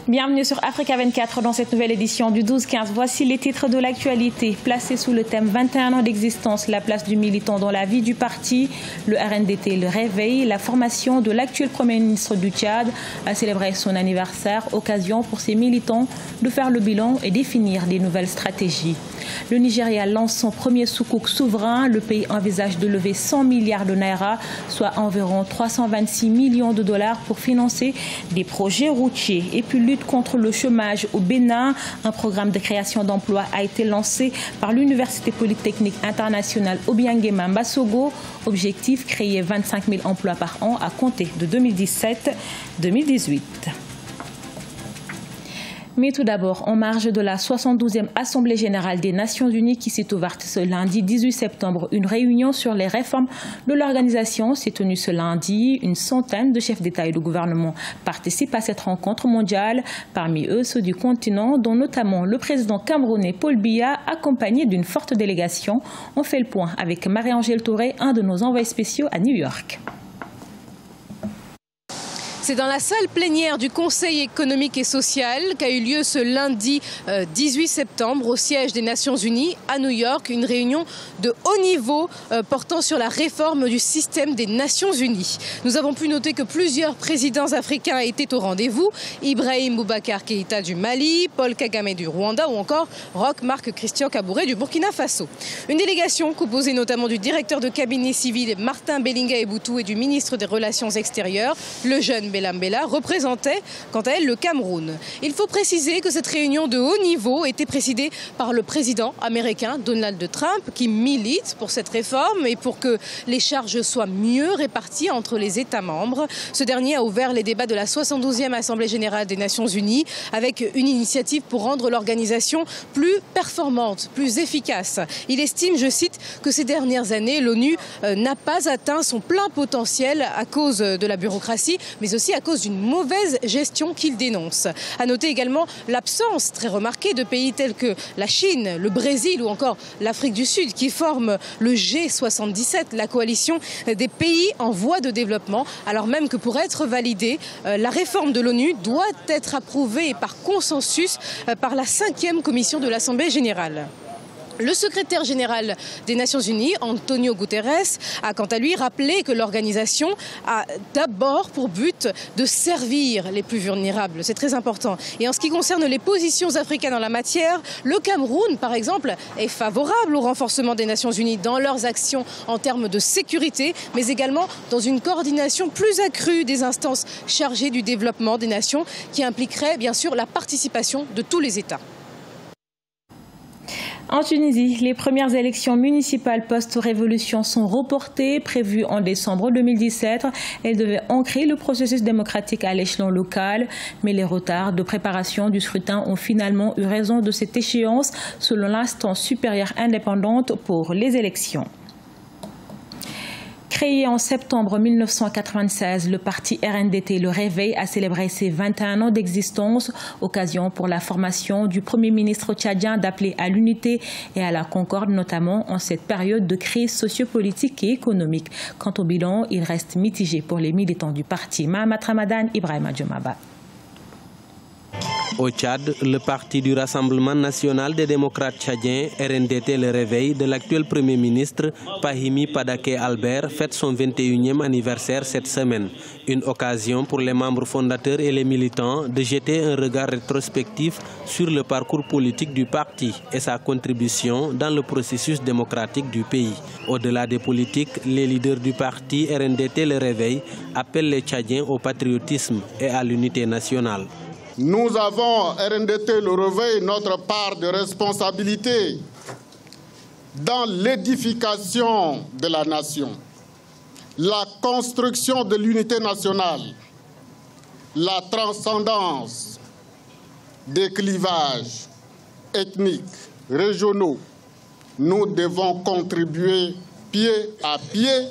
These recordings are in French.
Bienvenue sur Africa 24 dans cette nouvelle édition du 12-15. Voici les titres de l'actualité placés sous le thème 21 ans d'existence, la place du militant dans la vie du parti, le RNDT, le réveil, la formation de l'actuel Premier ministre du Tchad a célébré son anniversaire, occasion pour ses militants de faire le bilan et définir des nouvelles stratégies. Le Nigeria lance son premier soukouk souverain. Le pays envisage de lever 100 milliards de naira, soit environ 326 millions de dollars pour financer des projets routiers. Et puis lutte contre le chômage au Bénin. Un programme de création d'emplois a été lancé par l'Université polytechnique internationale Obiangema Mbasogo. Objectif, créer 25 000 emplois par an à compter de 2017-2018. Mais tout d'abord, en marge de la 72e Assemblée générale des Nations unies qui s'est ouverte ce lundi 18 septembre, une réunion sur les réformes de l'organisation s'est tenue ce lundi. Une centaine de chefs d'État et de gouvernement participent à cette rencontre mondiale. Parmi eux, ceux du continent, dont notamment le président camerounais Paul Biya, accompagné d'une forte délégation. On fait le point avec Marie-Angèle Touré, un de nos envoyés spéciaux à New York. C'est dans la salle plénière du Conseil économique et social qu'a eu lieu ce lundi 18 septembre au siège des Nations Unies à New York, une réunion de haut niveau portant sur la réforme du système des Nations Unies. Nous avons pu noter que plusieurs présidents africains étaient au rendez-vous, Ibrahim Boubacar Keïta du Mali, Paul Kagame du Rwanda ou encore Roch Marc Christian Kabouré du Burkina Faso. Une délégation composée notamment du directeur de cabinet civil Martin Bellinga Eboutou et du ministre des Relations extérieures, le jeune Mbela représentait quant à elle le Cameroun. Il faut préciser que cette réunion de haut niveau était présidée par le président américain Donald Trump qui milite pour cette réforme et pour que les charges soient mieux réparties entre les États membres. Ce dernier a ouvert les débats de la 72e Assemblée générale des Nations unies avec une initiative pour rendre l'organisation plus performante, plus efficace. Il estime, je cite, que ces dernières années, l'ONU n'a pas atteint son plein potentiel à cause de la bureaucratie, mais aussi à cause d'une mauvaise gestion qu'il dénonce. À noter également l'absence très remarquée de pays tels que la Chine, le Brésil ou encore l'Afrique du Sud qui forment le G77, la coalition des pays en voie de développement, alors même que pour être validée, la réforme de l'ONU doit être approuvée par consensus par la 5e commission de l'Assemblée générale. Le secrétaire général des Nations Unies, Antonio Guterres, a quant à lui rappelé que l'organisation a d'abord pour but de servir les plus vulnérables. C'est très important. Et en ce qui concerne les positions africaines en la matière, le Cameroun, par exemple, est favorable au renforcement des Nations Unies dans leurs actions en termes de sécurité, mais également dans une coordination plus accrue des instances chargées du développement des nations qui impliquerait bien sûr la participation de tous les États. En Tunisie, les premières élections municipales post-révolution sont reportées, prévues en décembre 2017. Elles devaient ancrer le processus démocratique à l'échelon local, mais les retards de préparation du scrutin ont finalement eu raison de cette échéance, selon l'instance supérieure indépendante pour les élections. Créé en septembre 1996, le parti RNDT Le Réveil a célébré ses 21 ans d'existence, occasion pour la formation du Premier ministre tchadien d'appeler à l'unité et à la concorde, notamment en cette période de crise sociopolitique et économique. Quant au bilan, il reste mitigé pour les militants du parti. Mahamat Ramadan, Ibrahima Djomaba. Au Tchad, le parti du Rassemblement national des démocrates tchadiens, RNDT Le Réveil, de l'actuel Premier ministre Pahimi Padaké Albert, fête son 21e anniversaire cette semaine. Une occasion pour les membres fondateurs et les militants de jeter un regard rétrospectif sur le parcours politique du parti et sa contribution dans le processus démocratique du pays. Au-delà des politiques, les leaders du parti RNDT Le Réveil appellent les Tchadiens au patriotisme et à l'unité nationale. Nous avons, RNDT Le Réveil, notre part de responsabilité dans l'édification de la nation, la construction de l'unité nationale, la transcendance des clivages ethniques, régionaux. Nous devons contribuer pied à pied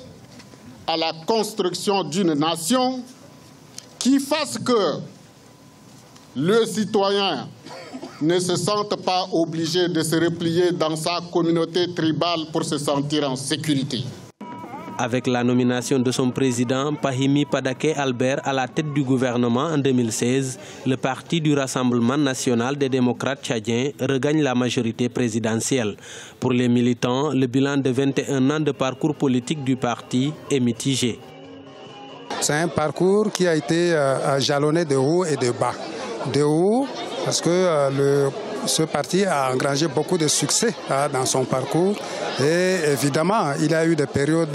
à la construction d'une nation qui fasse que le citoyen ne se sente pas obligé de se replier dans sa communauté tribale pour se sentir en sécurité. Avec la nomination de son président, Pahimi Padaké Albert, à la tête du gouvernement en 2016, le parti du Rassemblement national des démocrates tchadiens regagne la majorité présidentielle. Pour les militants, le bilan de 21 ans de parcours politique du parti est mitigé. C'est un parcours qui a été jalonné de haut et de bas. De haut, parce que ce parti a engrangé beaucoup de succès dans son parcours et évidemment il a eu des périodes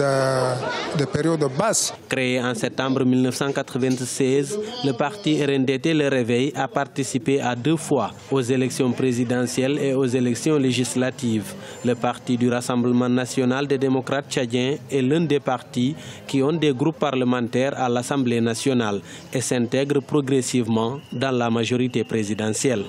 basses. Créé en septembre 1996, le parti RNDT Le Réveil a participé à 2 fois aux élections présidentielles et aux élections législatives. Le parti du Rassemblement national des démocrates tchadiens est l'un des partis qui ont des groupes parlementaires à l'Assemblée nationale et s'intègre progressivement dans la majorité présidentielle.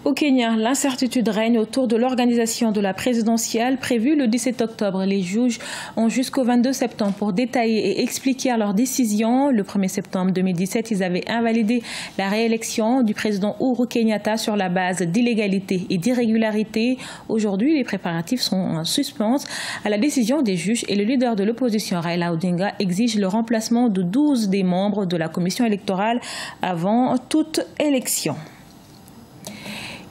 Au Kenya, l'incertitude règne autour de l'organisation de la présidentielle prévue le 17 octobre. Les juges ont jusqu'au 22 septembre pour détailler et expliquer leur décision. Le 1er septembre 2017, ils avaient invalidé la réélection du président Uhuru Kenyatta sur la base d'illégalité et d'irrégularité. Aujourd'hui, les préparatifs sont en suspens à la décision des juges et le leader de l'opposition, Raila Odinga, exige le remplacement de 12 des membres de la commission électorale avant toute élection.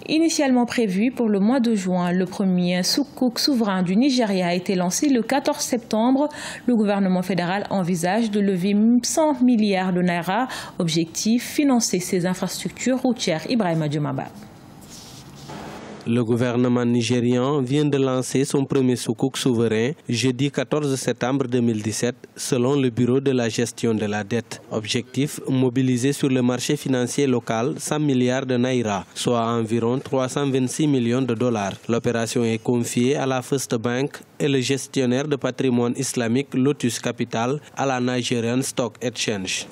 Initialement prévu pour le mois de juin, le premier soukouk souverain du Nigeria a été lancé le 14 septembre. Le gouvernement fédéral envisage de lever 100 milliards de naira. Objectif, financer ses infrastructures routières. Ibrahima Djoumaba. Le gouvernement nigérian vient de lancer son premier soukouk souverain jeudi 14 septembre 2017 selon le Bureau de la gestion de la dette. Objectif, mobiliser sur le marché financier local 100 milliards de naira, soit environ 326 millions de dollars. L'opération est confiée à la First Bank et le gestionnaire de patrimoine islamique Lotus Capital à la Nigerian Stock Exchange.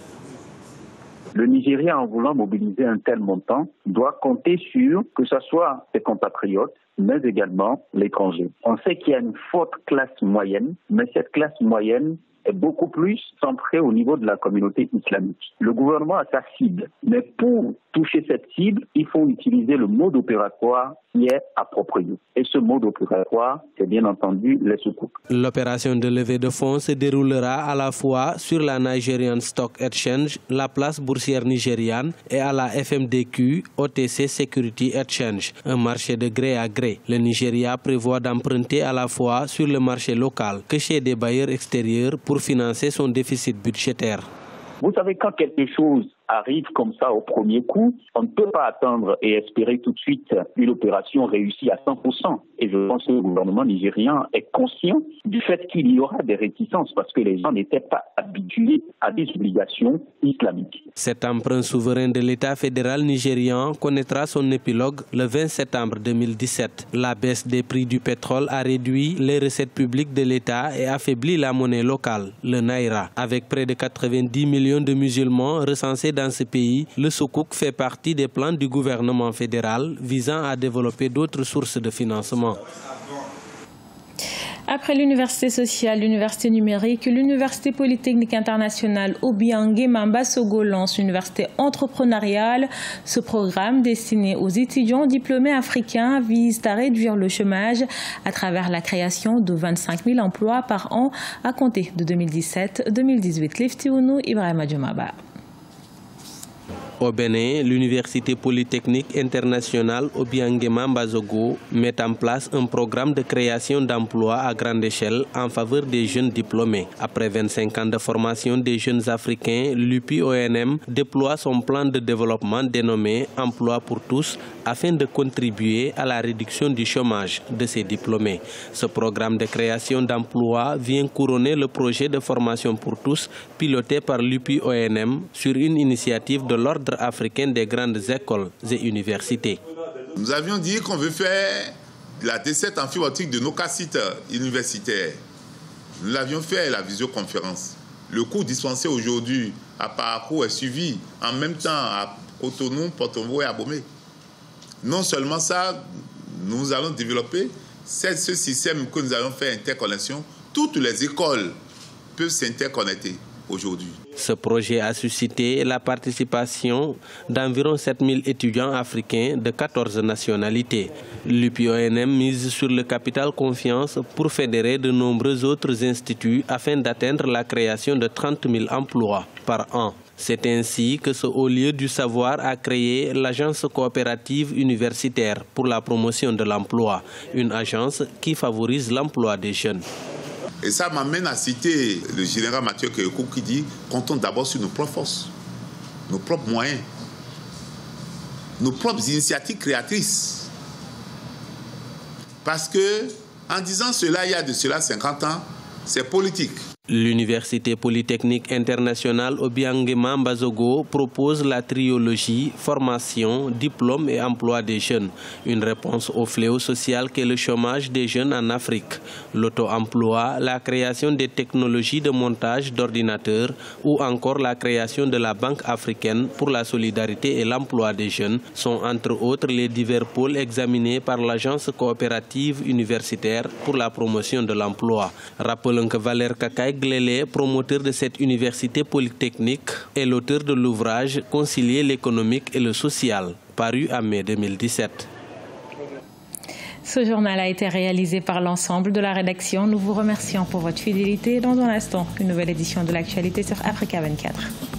Le Nigeria, en voulant mobiliser un tel montant, doit compter sur que ce soit ses compatriotes, mais également l'étranger. On sait qu'il y a une forte classe moyenne, mais cette classe moyenne est beaucoup plus centrée au niveau de la communauté islamique. Le gouvernement a sa cible, mais pour toucher cette cible, il faut utiliser le mode opératoire qui est approprié. Et ce mode opératoire, c'est bien entendu les soukouk. L'opération de levée de fonds se déroulera à la fois sur la Nigerian Stock Exchange, la place boursière nigériane, et à la FMDQ, OTC Security Exchange, un marché de gré à gré. Le Nigeria prévoit d'emprunter à la fois sur le marché local que chez des bailleurs extérieurs pour financer son déficit budgétaire. Vous savez, quand quelque chose arrive comme ça au premier coup, on ne peut pas attendre et espérer tout de suite une opération réussie à 100%. Et je pense que le gouvernement nigérien est conscient du fait qu'il y aura des réticences parce que les gens n'étaient pas habitués à des obligations islamiques. Cet emprunt souverain de l'État fédéral nigérian connaîtra son épilogue le 20 septembre 2017. La baisse des prix du pétrole a réduit les recettes publiques de l'État et affaibli la monnaie locale, le naira. Avec près de 90 millions de musulmans recensés dans ce pays, le soukouk fait partie des plans du gouvernement fédéral visant à développer d'autres sources de financement. Après l'université sociale, l'université numérique, l'université polytechnique internationale Obiang-Nguema Mbasogo lance l'université entrepreneuriale. Ce programme destiné aux étudiants diplômés africains vise à réduire le chômage à travers la création de 25 000 emplois par an à compter de 2017-2018. Leftiounou, Ibrahima Djoumaba. Au Bénin, l'Université polytechnique internationale Obiang-Nguema Mbasogo met en place un programme de création d'emplois à grande échelle en faveur des jeunes diplômés. Après 25 ans de formation des jeunes africains, l'UPONM déploie son plan de développement dénommé Emploi pour tous afin de contribuer à la réduction du chômage de ces diplômés. Ce programme de création d'emplois vient couronner le projet de formation pour tous piloté par l'UPONM sur une initiative de l'Ordre africain des grandes écoles et universités. Nous avions dit qu'on veut faire la desserte en fibre optique de nos sites universitaires. Nous l'avions fait à la visioconférence. Le cours dispensé aujourd'hui à Parakou est suivi en même temps à Cotonou, Porto-Novo et à Bomé. Non seulement ça, nous allons développer ce système que nous allons faire interconnexion. Toutes les écoles peuvent s'interconnecter aujourd'hui. Ce projet a suscité la participation d'environ 7000 étudiants africains de 14 nationalités. L'UPONM mise sur le capital confiance pour fédérer de nombreux autres instituts afin d'atteindre la création de 30 000 emplois par an. C'est ainsi que ce haut lieu du savoir a créé l'Agence coopérative universitaire pour la promotion de l'emploi, une agence qui favorise l'emploi des jeunes. Et ça m'amène à citer le général Mathieu Kékou qui dit « Comptons d'abord sur nos propres forces, nos propres moyens, nos propres initiatives créatrices. » Parce que, en disant cela, il y a de cela 50 ans, c'est politique. L'Université polytechnique internationale Obiangema Mbazogo propose la triologie formation, diplôme et emploi des jeunes, une réponse au fléau social qu'est le chômage des jeunes en Afrique. L'auto-emploi, la création des technologies de montage d'ordinateurs ou encore la création de la Banque africaine pour la solidarité et l'emploi des jeunes sont entre autres les divers pôles examinés par l'Agence coopérative universitaire pour la promotion de l'emploi. Rappelons que Valère Kakaï Glélé, promoteur de cette université polytechnique, est l'auteur de l'ouvrage « Concilier l'économique et le social », paru en mai 2017. Ce journal a été réalisé par l'ensemble de la rédaction. Nous vous remercions pour votre fidélité. Dans un instant, une nouvelle édition de l'actualité sur Africa 24.